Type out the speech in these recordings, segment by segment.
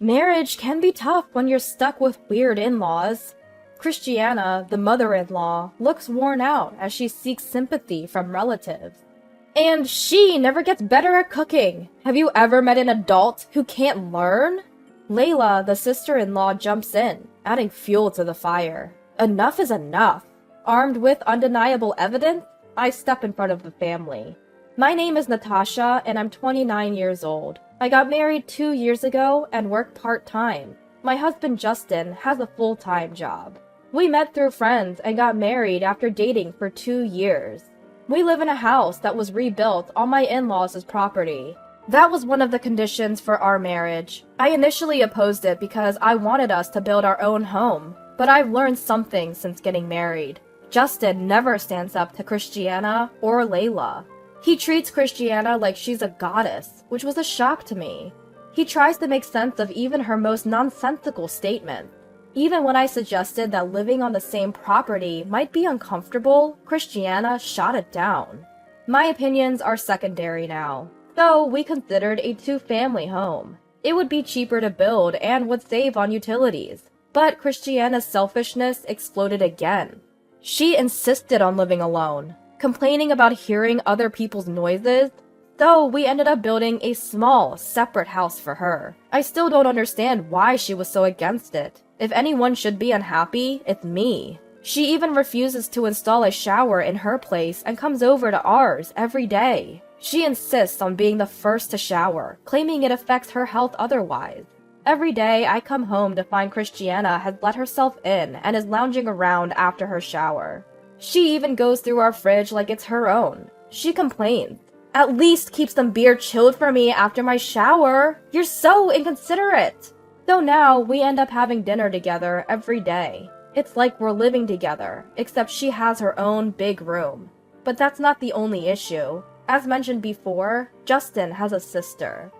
Marriage can be tough when you're stuck with weird in-laws. Christiana, the mother-in-law, looks worn out as she seeks sympathy from relatives. And she never gets better at cooking. Have you ever met an adult who can't learn? Layla, the sister-in-law, jumps in, adding fuel to the fire. Enough is enough. Armed with undeniable evidence, I step in front of the family. My name is Natasha, and I'm 29 years old. I got married 2 years ago and work part-time. My husband Justin has a full-time job. We met through friends and got married after dating for 2 years. We live in a house that was rebuilt on my in-laws' property. That was one of the conditions for our marriage. I initially opposed it because I wanted us to build our own home, but I've learned something since getting married. Justin never stands up to Christiana or Layla. He treats Christiana like she's a goddess, which was a shock to me. He tries to make sense of even her most nonsensical statements. Even when I suggested that living on the same property might be uncomfortable, Christiana shot it down. My opinions are secondary now, though we considered a two-family home. It would be cheaper to build and would save on utilities. But Christiana's selfishness exploded again. She insisted on living alone, complaining about hearing other people's noises, so we ended up building a small, separate house for her. I still don't understand why she was so against it. If anyone should be unhappy, it's me. She even refuses to install a shower in her place and comes over to ours every day. She insists on being the first to shower, claiming it affects her health otherwise. Every day I come home to find Christiana has let herself in and is lounging around after her shower. She even goes through our fridge like it's her own. She complains. At least keep some beer chilled for me after my shower. You're so inconsiderate. So now we end up having dinner together every day. It's like we're living together, except she has her own big room. But that's not the only issue. As mentioned before, Justin has a sister.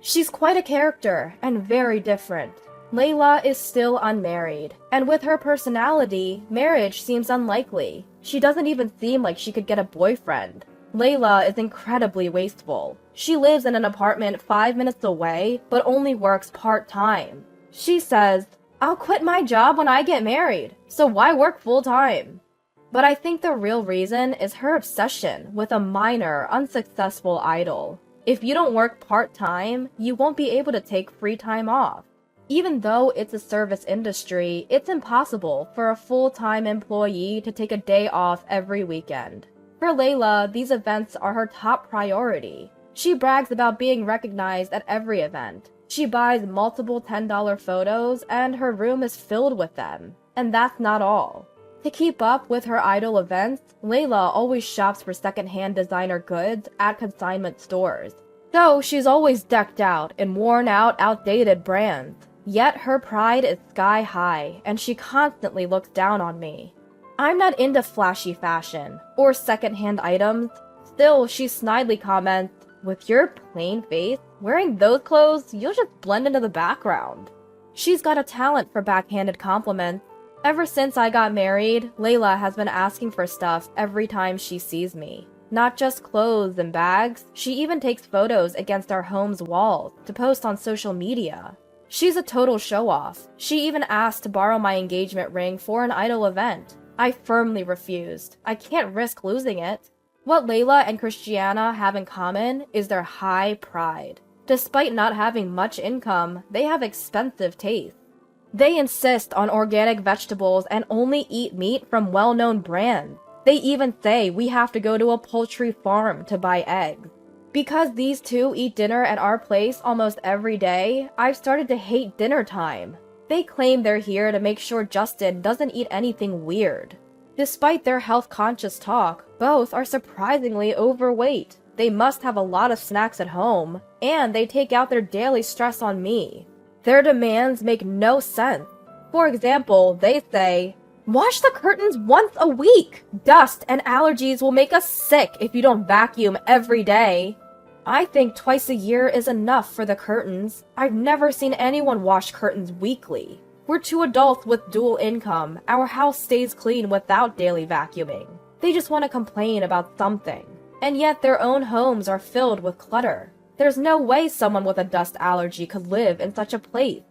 She's quite a character and very different. Layla is still unmarried, and with her personality, marriage seems unlikely. She doesn't even seem like she could get a boyfriend. Layla is incredibly wasteful. She lives in an apartment 5 minutes away, but only works part-time. She says, "I'll quit my job when I get married, so why work full-time?" But I think the real reason is her obsession with a minor, unsuccessful idol. If you don't work part-time, you won't be able to take free time off. Even though it's a service industry, it's impossible for a full-time employee to take a day off every weekend. For Layla, these events are her top priority. She brags about being recognized at every event. She buys multiple $10 photos, and her room is filled with them. And that's not all. To keep up with her idol events, Layla always shops for secondhand designer goods at consignment stores. So she's always decked out in worn-out, outdated brands. Yet her pride is sky high, and she constantly looks down on me. I'm not into flashy fashion or secondhand items. Still, she snidely comments, "With your plain face, wearing those clothes, you'll just blend into the background." She's got a talent for backhanded compliments. Ever since I got married, Layla has been asking for stuff every time she sees me. Not just clothes and bags, she even takes photos against our home's walls to post on social media. She's a total show-off. She even asked to borrow my engagement ring for an idol event. I firmly refused. I can't risk losing it. What Layla and Christiana have in common is their high pride. Despite not having much income, they have expensive taste. They insist on organic vegetables and only eat meat from well-known brands. They even say we have to go to a poultry farm to buy eggs. Because these two eat dinner at our place almost every day, I've started to hate dinner time. They claim they're here to make sure Justin doesn't eat anything weird. Despite their health-conscious talk, both are surprisingly overweight. They must have a lot of snacks at home, and they take out their daily stress on me. Their demands make no sense. For example, they say, "Wash the curtains once a week! Dust and allergies will make us sick if you don't vacuum every day." I think twice a year is enough for the curtains. I've never seen anyone wash curtains weekly. We're two adults with dual income. Our house stays clean without daily vacuuming. They just want to complain about something. And yet their own homes are filled with clutter. There's no way someone with a dust allergy could live in such a place.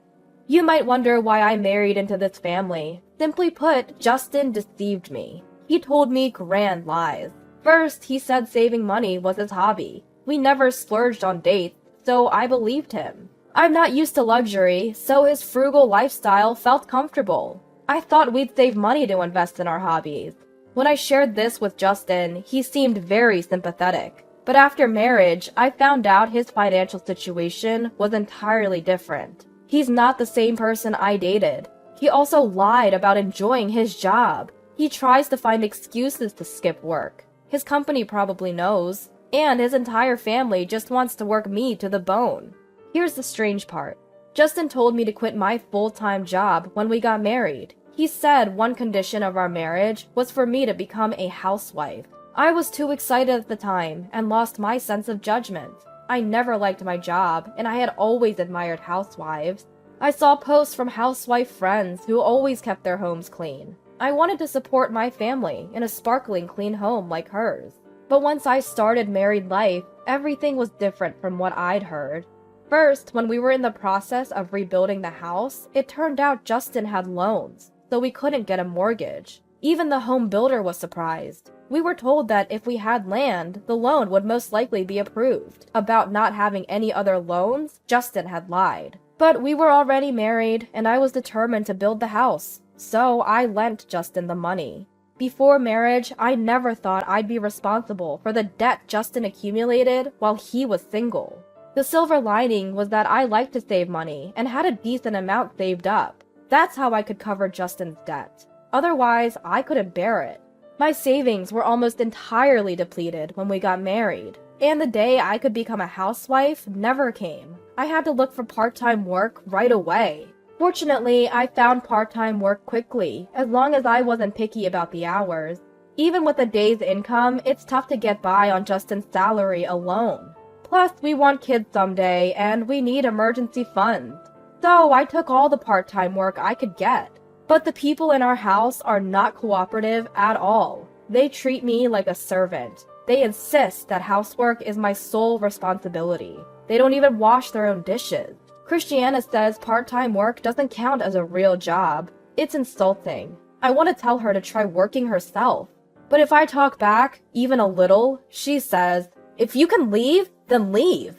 You might wonder why I married into this family. Simply put, Justin deceived me. He told me grand lies. First, he said saving money was his hobby. We never splurged on dates, so I believed him. I'm not used to luxury, so his frugal lifestyle felt comfortable. I thought we'd save money to invest in our hobbies. When I shared this with Justin, he seemed very sympathetic. But after marriage, I found out his financial situation was entirely different. He's not the same person I dated. He also lied about enjoying his job. He tries to find excuses to skip work. His company probably knows, and his entire family just wants to work me to the bone. Here's the strange part. Justin told me to quit my full-time job when we got married. He said one condition of our marriage was for me to become a housewife. I was too excited at the time and lost my sense of judgment. I never liked my job, and I had always admired housewives. I saw posts from housewife friends who always kept their homes clean. I wanted to support my family in a sparkling clean home like hers. But once I started married life, everything was different from what I'd heard. First, when we were in the process of rebuilding the house, it turned out Justin had loans, so we couldn't get a mortgage. Even the home builder was surprised. We were told that if we had land, the loan would most likely be approved. About not having any other loans, Justin had lied. But we were already married, and I was determined to build the house. So I lent Justin the money. Before marriage, I never thought I'd be responsible for the debt Justin accumulated while he was single. The silver lining was that I liked to save money and had a decent amount saved up. That's how I could cover Justin's debt. Otherwise, I couldn't bear it. My savings were almost entirely depleted when we got married, and the day I could become a housewife never came. I had to look for part-time work right away. Fortunately, I found part-time work quickly, as long as I wasn't picky about the hours. Even with a day's income, it's tough to get by on Justin's salary alone. Plus, we want kids someday, and we need emergency funds. So I took all the part-time work I could get. But the people in our house are not cooperative at all. They treat me like a servant. They insist that housework is my sole responsibility. They don't even wash their own dishes. Christiana says part-time work doesn't count as a real job. It's insulting. I want to tell her to try working herself. But if I talk back, even a little, she says, if you can leave, then leave.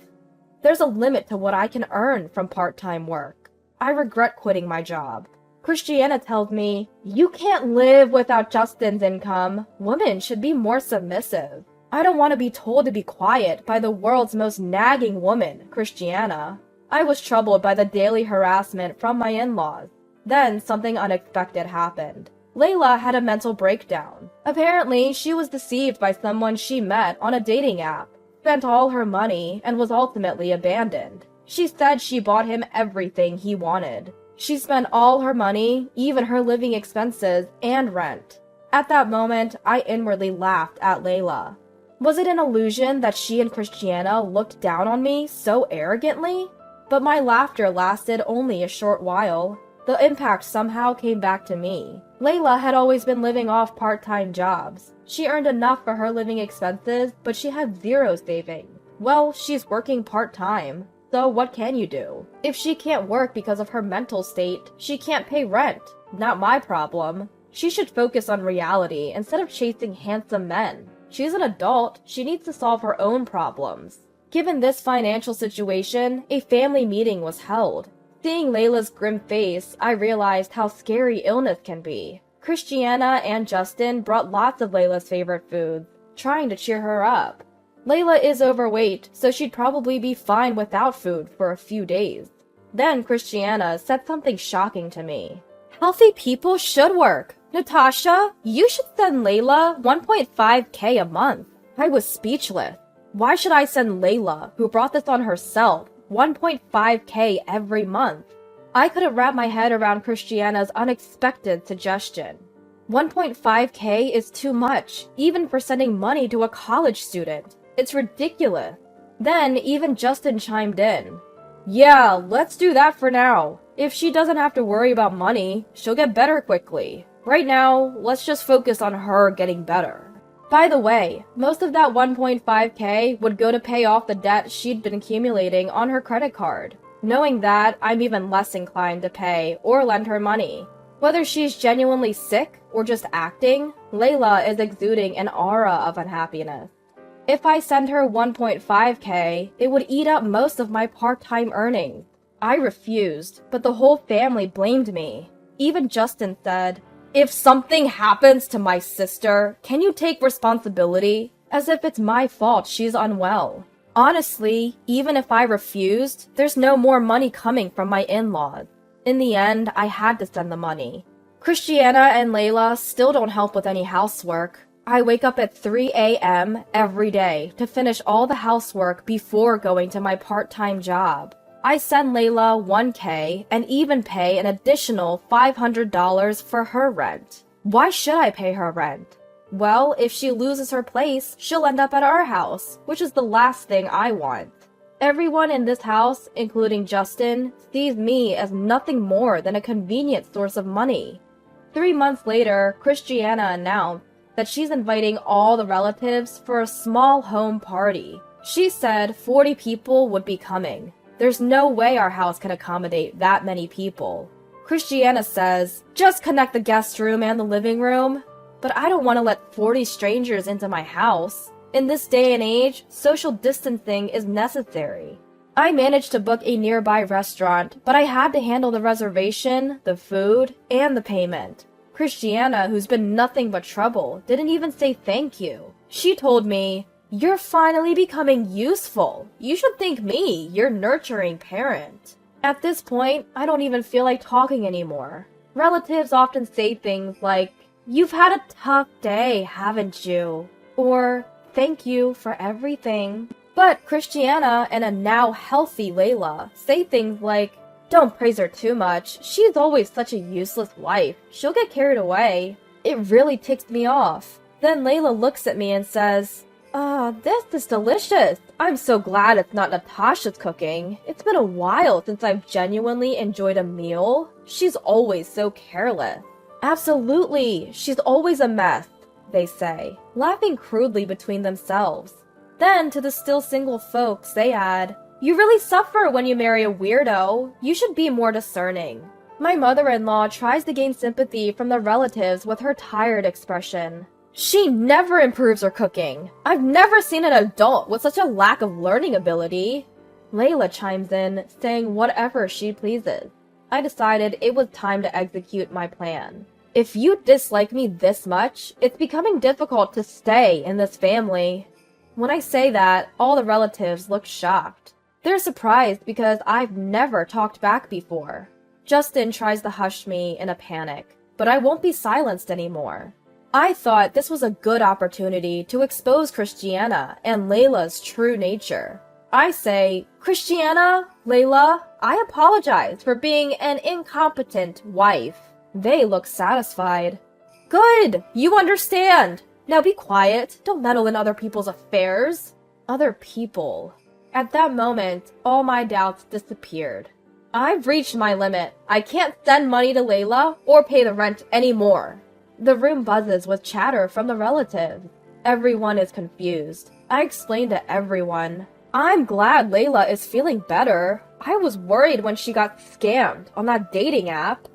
There's a limit to what I can earn from part-time work. I regret quitting my job. Christiana tells me, you can't live without Justin's income. Women should be more submissive. I don't want to be told to be quiet by the world's most nagging woman, Christiana. I was troubled by the daily harassment from my in-laws. Then something unexpected happened. Layla had a mental breakdown. Apparently, she was deceived by someone she met on a dating app, spent all her money, and was ultimately abandoned. She said she bought him everything he wanted. She spent all her money, even her living expenses, and rent. At that moment, I inwardly laughed at Layla. Was it an illusion that she and Christiana looked down on me so arrogantly? But my laughter lasted only a short while. The impact somehow came back to me. Layla had always been living off part-time jobs. She earned enough for her living expenses, but she had zero savings. Well, she's working part-time. So what can you do? If she can't work because of her mental state, she can't pay rent. Not my problem. She should focus on reality instead of chasing handsome men. She's an adult. She needs to solve her own problems. Given this financial situation, a family meeting was held. Seeing Layla's grim face, I realized how scary illness can be. Christiana and Justin brought lots of Layla's favorite foods, trying to cheer her up. Layla is overweight, so she'd probably be fine without food for a few days. Then Christiana said something shocking to me. Healthy people should work. Natasha, you should send Layla 1.5K a month. I was speechless. Why should I send Layla, who brought this on herself, 1.5K every month? I couldn't wrap my head around Christiana's unexpected suggestion. 1.5K is too much, even for sending money to a college student. It's ridiculous. Then even Justin chimed in. Yeah, let's do that for now. If she doesn't have to worry about money, she'll get better quickly. Right now, let's just focus on her getting better. By the way, most of that 1.5K would go to pay off the debt she'd been accumulating on her credit card. Knowing that, I'm even less inclined to pay or lend her money. Whether she's genuinely sick or just acting, Layla is exuding an aura of unhappiness. If I send her 1.5K, it would eat up most of my part-time earnings. I refused, but the whole family blamed me. Even Justin said, "If something happens to my sister, can you take responsibility?" As if it's my fault she's unwell. Honestly, even if I refused, there's no more money coming from my in-laws. In the end, I had to send the money. Christiana and Layla still don't help with any housework. I wake up at 3 a.m. every day to finish all the housework before going to my part-time job. I send Layla 1K and even pay an additional $500 for her rent. Why should I pay her rent? Well, if she loses her place, she'll end up at our house, which is the last thing I want. Everyone in this house, including Justin, sees me as nothing more than a convenient source of money. 3 months later, Christiana announced that she's inviting all the relatives for a small home party. She said 40 people would be coming. There's no way our house can accommodate that many people. Christiana says, just connect the guest room and the living room. But I don't want to let 40 strangers into my house. In this day and age, social distancing is necessary. I managed to book a nearby restaurant, but I had to handle the reservation, the food, and the payment. Christiana, who's been nothing but trouble, didn't even say thank you. She told me, "You're finally becoming useful. You should thank me, your nurturing parent." At this point, I don't even feel like talking anymore. Relatives often say things like, "You've had a tough day, haven't you?" Or, "Thank you for everything." But Christiana and a now healthy Layla say things like, "Don't praise her too much. She's always such a useless wife. She'll get carried away." It really ticks me off. Then Layla looks at me and says, this is delicious. I'm so glad it's not Natasha's cooking. It's been a while since I've genuinely enjoyed a meal. She's always so careless." "Absolutely. She's always a mess," they say, laughing crudely between themselves. Then, to the still single folks, they add, "You really suffer when you marry a weirdo. You should be more discerning." My mother-in-law tries to gain sympathy from the relatives with her tired expression. "She never improves her cooking. I've never seen an adult with such a lack of learning ability." Layla chimes in, saying whatever she pleases. I decided it was time to execute my plan. If you dislike me this much, it's becoming difficult to stay in this family. When I say that, all the relatives look shocked. They're surprised because I've never talked back before. Justin tries to hush me in a panic, but I won't be silenced anymore. I thought this was a good opportunity to expose Christiana and Layla's true nature. I say, "Christiana, Layla, I apologize for being an incompetent wife." They look satisfied. "Good! You understand! Now be quiet. Don't meddle in other people's affairs." Other people. At that moment, all my doubts disappeared. I've reached my limit. I can't send money to Layla or pay the rent anymore. The room buzzes with chatter from the relatives. Everyone is confused. I explain to everyone. I'm glad Layla is feeling better. I was worried when she got scammed on that dating app.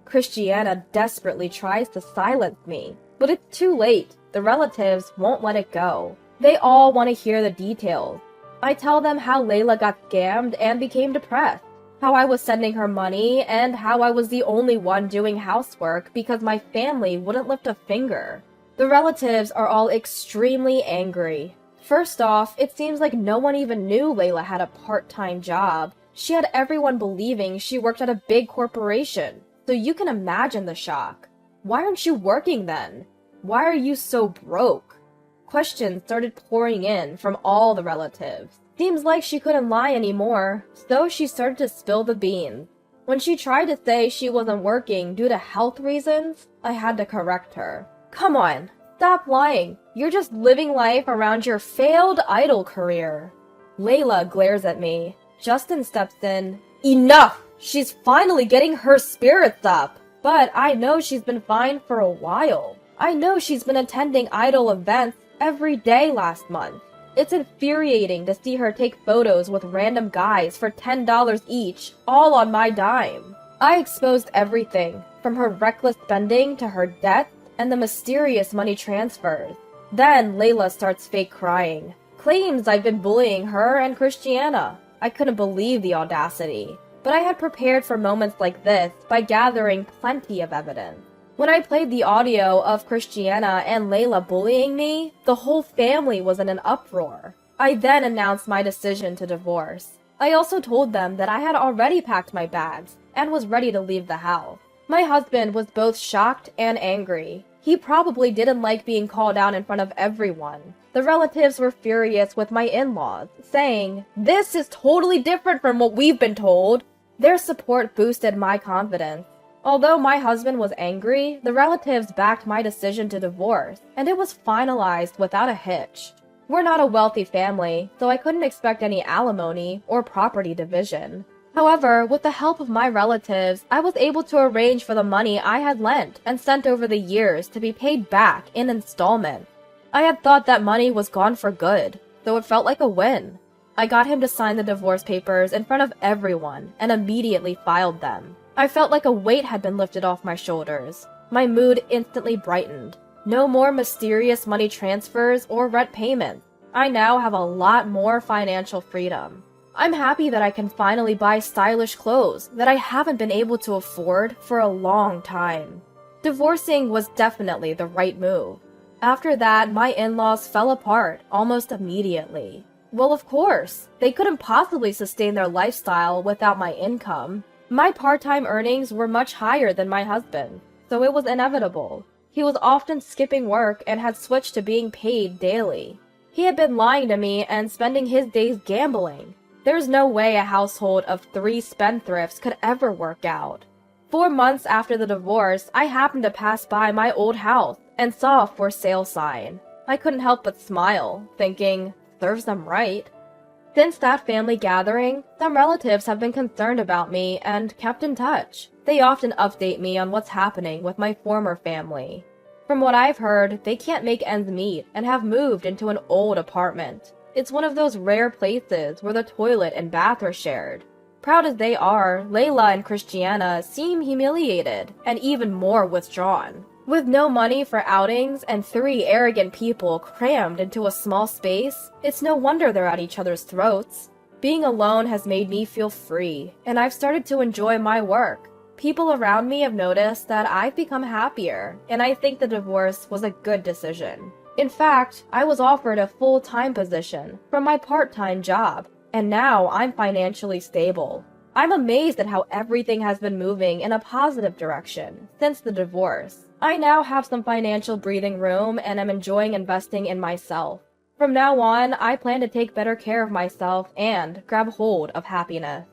Christiana desperately tries to silence me, but it's too late. The relatives won't let it go. They all want to hear the details. I tell them how Layla got scammed and became depressed, how I was sending her money, and how I was the only one doing housework because my family wouldn't lift a finger. The relatives are all extremely angry. First off, it seems like no one even knew Layla had a part-time job. She had everyone believing she worked at a big corporation, so you can imagine the shock. Why aren't you working then? Why are you so broke? Questions started pouring in from all the relatives. Seems like she couldn't lie anymore, so she started to spill the beans. When she tried to say she wasn't working due to health reasons, I had to correct her. Come on, stop lying. You're just living life around your failed idol career. Layla glares at me. Justin steps in. Enough! She's finally getting her spirits up. But I know she's been fine for a while. I know she's been attending idol events every day last month. It's infuriating to see her take photos with random guys for $10 each, all on my dime. I exposed everything, from her reckless spending to her debt and the mysterious money transfers. Then Layla starts fake crying, claims I've been bullying her and Christiana. I couldn't believe the audacity, but I had prepared for moments like this by gathering plenty of evidence. When I played the audio of Christiana and Layla bullying me, the whole family was in an uproar. I then announced my decision to divorce. I also told them that I had already packed my bags and was ready to leave the house. My husband was both shocked and angry. He probably didn't like being called out in front of everyone. The relatives were furious with my in-laws, saying, "This is totally different from what we've been told." Their support boosted my confidence. Although my husband was angry, the relatives backed my decision to divorce, and it was finalized without a hitch. We're not a wealthy family, so I couldn't expect any alimony or property division. However, with the help of my relatives, I was able to arrange for the money I had lent and sent over the years to be paid back in installments. I had thought that money was gone for good, so it felt like a win. I got him to sign the divorce papers in front of everyone and immediately filed them. I felt like a weight had been lifted off my shoulders. My mood instantly brightened. No more mysterious money transfers or rent payments. I now have a lot more financial freedom. I'm happy that I can finally buy stylish clothes that I haven't been able to afford for a long time. Divorcing was definitely the right move. After that, my in-laws fell apart almost immediately. Well, of course, they couldn't possibly sustain their lifestyle without my income. My part-time earnings were much higher than my husband, so it was inevitable. He was often skipping work and had switched to being paid daily. He had been lying to me and spending his days gambling. There's no way a household of 3 spendthrifts could ever work out. 4 months after the divorce, I happened to pass by my old house and saw a for sale sign. I couldn't help but smile, thinking, serves them right. Since that family gathering, some relatives have been concerned about me and kept in touch. They often update me on what's happening with my former family. From what I've heard, they can't make ends meet and have moved into an old apartment. It's one of those rare places where the toilet and bath are shared. Proud as they are, Layla and Christiana seem humiliated and even more withdrawn. With no money for outings and 3 arrogant people crammed into a small space, it's no wonder they're at each other's throats. Being alone has made me feel free, and I've started to enjoy my work. People around me have noticed that I've become happier, and I think the divorce was a good decision. In fact, I was offered a full-time position from my part-time job, and now I'm financially stable. I'm amazed at how everything has been moving in a positive direction since the divorce. I now have some financial breathing room and am enjoying investing in myself. From now on, I plan to take better care of myself and grab hold of happiness.